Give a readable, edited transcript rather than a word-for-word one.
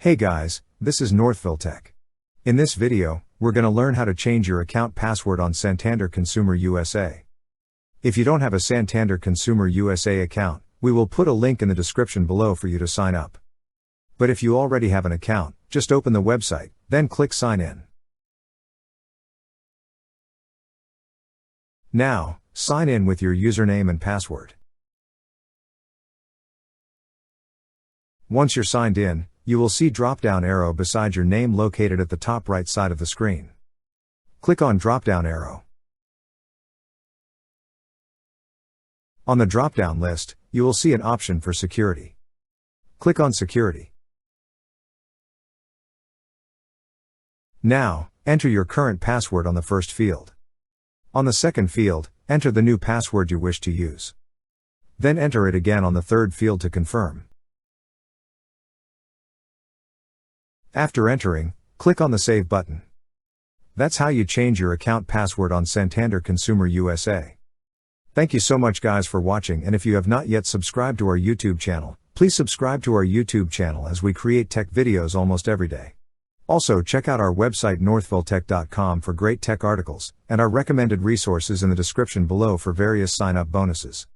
Hey guys, this is Northville Tech. In this video, we're going to learn how to change your account password on Santander Consumer USA. If you don't have a Santander Consumer USA account, we will put a link in the description below for you to sign up. But if you already have an account, just open the website, then click Sign In. Now, sign in with your username and password. Once you're signed in, you will see drop-down arrow beside your name located at the top right side of the screen. Click on drop-down arrow. On the drop-down list, you will see an option for security. Click on Security. Now, enter your current password on the first field. On the second field, enter the new password you wish to use. Then enter it again on the third field to confirm. After entering, click on the Save button. That's how you change your account password on Santander Consumer USA. Thank you so much guys for watching, and if you have not yet subscribed to our YouTube channel, please subscribe to our YouTube channel as we create tech videos almost every day. Also check out our website northvilletech.com for great tech articles, and our recommended resources in the description below for various sign-up bonuses.